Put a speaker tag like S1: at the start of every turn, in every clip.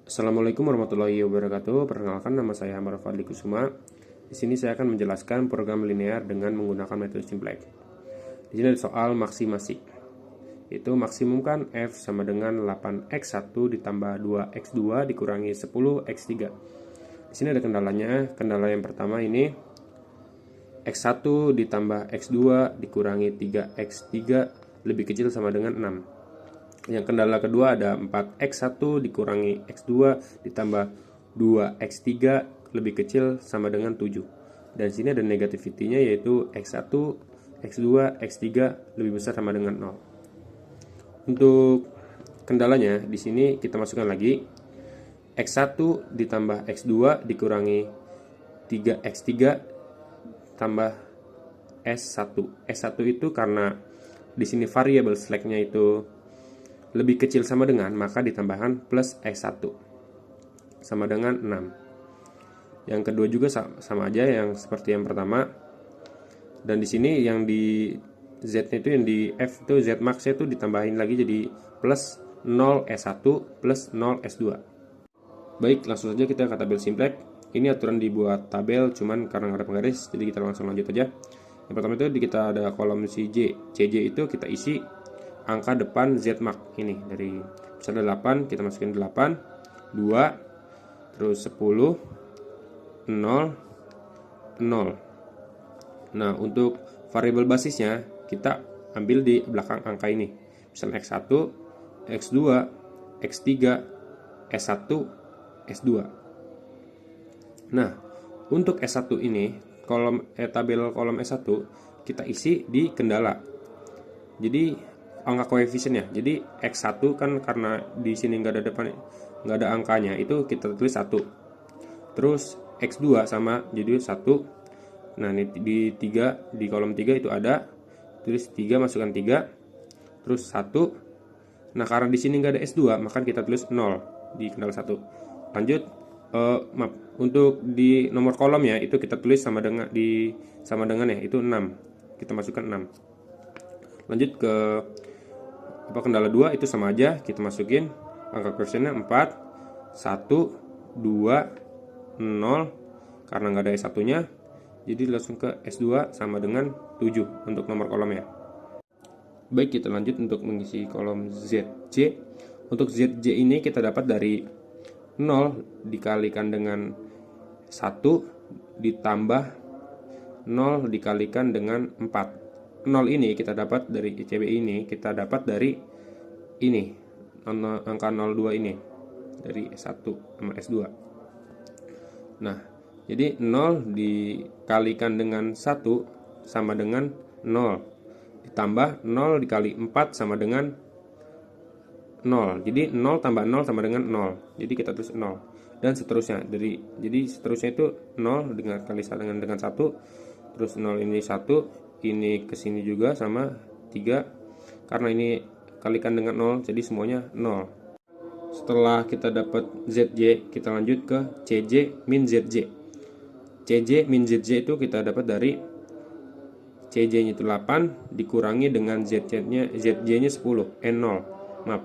S1: Assalamualaikum warahmatullahi wabarakatuh. Perkenalkan, nama saya Amar Fadli Kusuma. Di sini saya akan menjelaskan program linear dengan menggunakan metode simplex. Di sini ada soal maksimasi. Itu maksimumkan f sama dengan 8x1 ditambah 2x2 dikurangi 10x3. Di sini ada kendalanya. Kendala yang pertama ini x1 ditambah x2 dikurangi 3x3 lebih kecil sama dengan 6. Yang kendala kedua ada 4x1 dikurangi x2 ditambah 2x3 lebih kecil sama dengan 7. Dan sini ada negativity-nya yaitu x1, x2, x3 lebih besar sama dengan 0. Untuk kendalanya di sini kita masukkan lagi x1 ditambah x2 dikurangi 3x3 tambah s1. S1 itu karena di sini variabel slack-nya itu lebih kecil sama dengan, maka ditambahkan plus S1 sama dengan 6. Yang kedua juga sama aja yang seperti yang pertama. Dan di sini yang di Z-nya itu, yang di F itu Z max-nya itu ditambahin lagi jadi plus 0 S1 plus 0 S2. Baik, langsung saja kita ke tabel simplex. Ini aturan dibuat tabel cuman karena nggak ada penggaris, jadi kita langsung lanjut aja. Yang pertama itu kita ada kolom CJ itu kita isi angka depan Z max ini, dari misalnya 8 kita masukin 8, 2, terus 10, 0, 0. Nah, untuk variabel basisnya kita ambil di belakang angka ini, misalnya X1, X2, X3, S1, S2. Nah, untuk S1 ini tabel kolom S1 kita isi di kendala. Jadi angka koefisiennya. Jadi x1 kan karena di sini nggak ada angkanya, itu kita tulis 1. Terus x2 sama jadi 1. Nah, ini di kolom 3 itu ada, tulis 3 masukkan 3. Terus 1. Nah, karena di sini nggak ada s2, maka kita tulis 0 di kendala 1. Lanjut, untuk di nomor kolomnya itu kita tulis sama dengan ya, itu 6. Kita masukkan 6. Lanjut ke kendala 2 itu sama aja, kita masukin angka koefisiennya 4, 1, 2, 0. Karena nggak ada S1 nya, jadi langsung ke S2 sama dengan 7 untuk nomor kolomnya. Baik, kita lanjut untuk mengisi kolom ZJ. Untuk ZJ ini kita dapat dari 0 dikalikan dengan 1 ditambah 0 dikalikan dengan 4. 0 ini kita dapat dari ICB ini, kita dapat dari ini, angka 02 ini, dari S1 sama S2. Nah, jadi 0 dikalikan dengan 1 sama dengan 0. Ditambah 0 dikali 4 sama dengan 0. Jadi 0 tambah 0 sama dengan 0. Jadi kita tulis 0. Dan seterusnya. Jadi seterusnya itu 0 dengan kali dengan 1. Terus 0 ini 1. Ini kesini juga sama 3, karena ini kalikan dengan 0, jadi semuanya 0. Setelah kita dapat ZJ, kita lanjut ke CJ min ZJ. CJ min ZJ itu kita dapat dari CJ nya itu 8 dikurangi dengan ZJ nya 10, N0, maaf.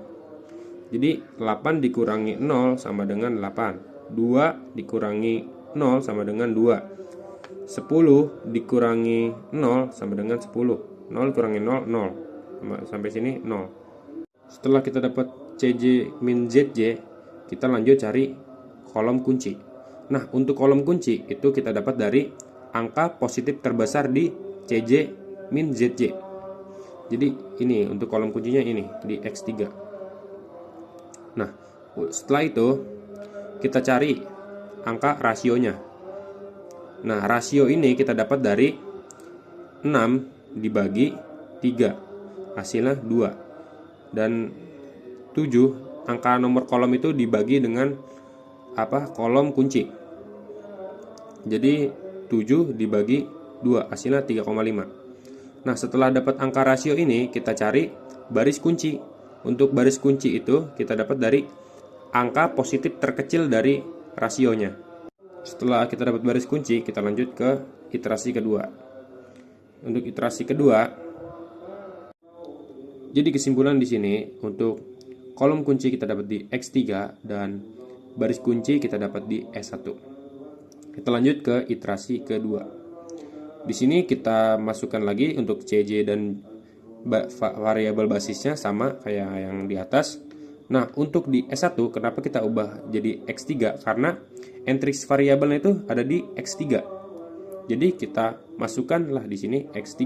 S1: Jadi 8 dikurangi 0 sama dengan 8, 2 dikurangi 0 sama dengan 2, 10 dikurangi 0 sama dengan 10. 0 kurangi 0, 0. Sampai sini 0. Setelah kita dapat CJ min ZJ, kita lanjut cari kolom kunci. Nah, untuk kolom kunci itu kita dapat dari angka positif terbesar di CJ min ZJ. Jadi ini untuk kolom kuncinya ini di X3. Nah, setelah itu kita cari angka rasionya. Nah, rasio ini kita dapat dari 6 dibagi 3, hasilnya 2. Dan 7, angka nomor kolom itu dibagi dengan kolom kunci. Jadi 7 dibagi 2, hasilnya 3,5. Nah, setelah dapat angka rasio ini, kita cari baris kunci. Untuk baris kunci itu kita dapat dari angka positif terkecil dari rasionya. Setelah kita dapat baris kunci, kita lanjut ke iterasi kedua. Untuk iterasi kedua, jadi kesimpulan di sini untuk kolom kunci kita dapat di X3 dan baris kunci kita dapat di S1. Kita lanjut ke iterasi kedua. Di sini kita masukkan lagi untuk CJ dan variabel basisnya sama kayak yang di atas. Nah, untuk di S1 kenapa kita ubah jadi X3? Karena entry variabelnya itu ada di X3. Jadi kita masukkanlah di sini X3.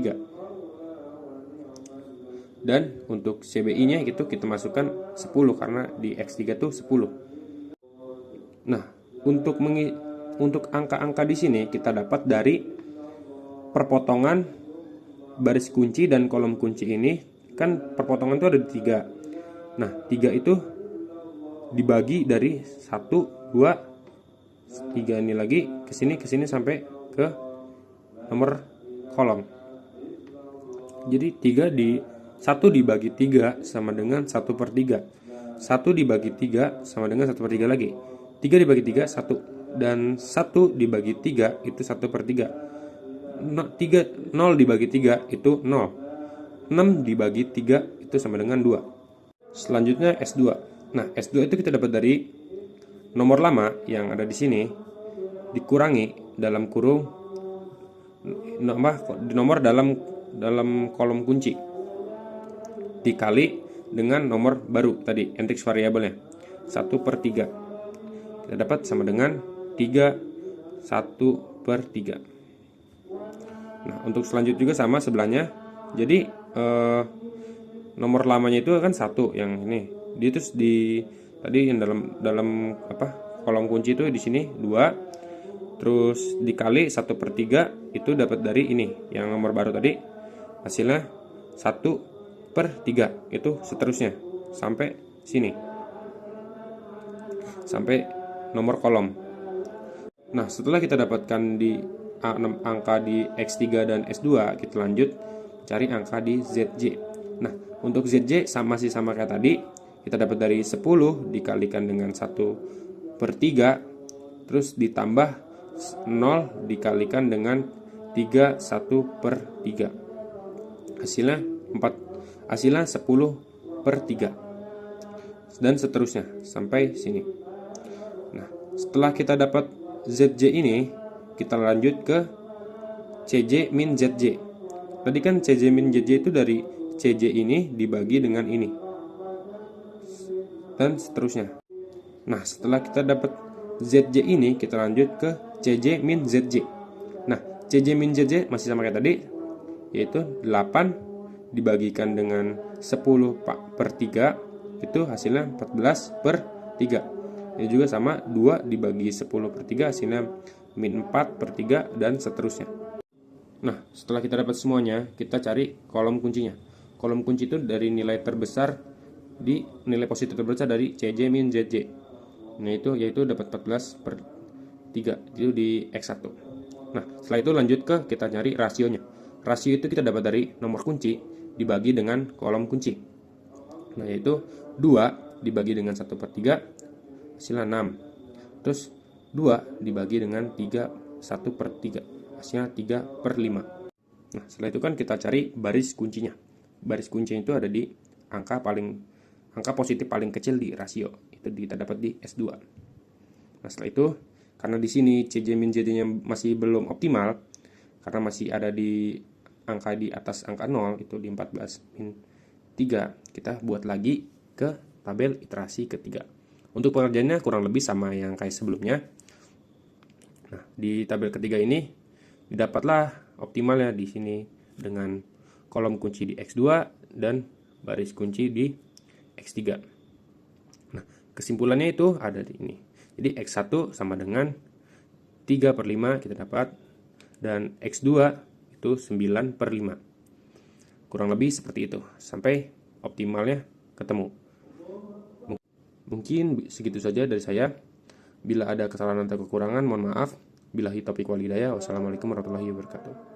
S1: Dan untuk CBI-nya itu kita masukkan 10 karena di X3 itu 10. Nah, untuk angka-angka di sini kita dapat dari perpotongan baris kunci dan kolom kunci ini. Kan perpotongan itu ada di 3. Nah, 3 itu dibagi dari 1, 2, 3 ini lagi ke sini sampai ke nomor kolom. Jadi 1 dibagi 3 sama dengan 1/3. 1 dibagi 3 sama dengan 1/3 lagi. 3 dibagi 3, 1. Dan 1 dibagi 3 itu 1/3. 0 dibagi 3 itu 0. 6 dibagi 3 itu sama dengan 2. Selanjutnya S2. Nah, S2 itu kita dapat dari nomor lama yang ada di sini dikurangi dalam kurung nomor dalam kolom kunci dikali dengan nomor baru tadi, index variabelnya 1/3. Kita dapat sama dengan 3 1/3. Nah, untuk selanjut juga sama sebelahnya. Jadi nomor lamanya itu kan 1 yang ini. Dia itu tadi yang dalam kolom kunci itu di sini 2. Terus dikali 1/3 itu dapat dari ini yang nomor baru tadi. Hasilnya 1/3 itu seterusnya sampai sini. Sampai nomor kolom. Nah, setelah kita dapatkan di angka di X3 dan S2, kita lanjut cari angka di ZJ. Nah, untuk ZJ masih sama kayak tadi. Kita dapat dari 10 dikalikan dengan 1/3, terus ditambah 0 dikalikan dengan 3 1/3. Hasilnya 10/3. Dan seterusnya sampai sini. Nah, setelah kita dapat ZJ ini, kita lanjut ke CJ min ZJ. Tadi kan CJ min ZJ itu dari CJ ini dibagi dengan ini. Dan seterusnya. Nah, setelah kita dapat ZJ ini, kita lanjut ke CJ min ZJ. Nah, CJ min ZJ masih sama kayak tadi, yaitu 8 dibagikan dengan 10/3, itu hasilnya 14/3. Ini juga sama, 2 dibagi 10/3 hasilnya min 4/3 dan seterusnya. Nah, setelah kita dapat semuanya, kita cari kolom kuncinya. Kolom kunci itu dari nilai nilai positif terbesar dari CJ min ZJ. Nah, itu yaitu dapat 14/3 itu di X1. Nah, setelah itu lanjut ke kita cari rasionya. Rasio itu kita dapat dari nomor kunci dibagi dengan kolom kunci. Nah, yaitu 2 dibagi dengan 1/3 hasilnya 6. Terus 2 dibagi dengan 1/3 hasilnya 3/5. Nah, setelah itu kan kita cari baris kuncinya. Baris kuncinya itu ada di angka positif paling kecil di rasio. Itu kita dapat di S2. Nah, setelah itu karena di sini CJ min ZJ-nya masih belum optimal karena masih ada di angka di atas angka 0, itu di 14 min 3, kita buat lagi ke tabel iterasi ketiga. Untuk pengerjaannya kurang lebih sama yang kayak sebelumnya. Nah, di tabel ketiga ini didapatlah optimalnya di sini dengan kolom kunci di X2 dan baris kunci di X3. Nah, kesimpulannya itu ada di ini. Jadi X1 sama dengan 3/5 kita dapat, dan X2 itu 9/5. Kurang lebih seperti itu sampai optimalnya ketemu. Mungkin segitu saja dari saya. Bila ada kesalahan atau kekurangan, mohon maaf. Billahi taufiq wal hidayah. Wassalamualaikum warahmatullahi wabarakatuh.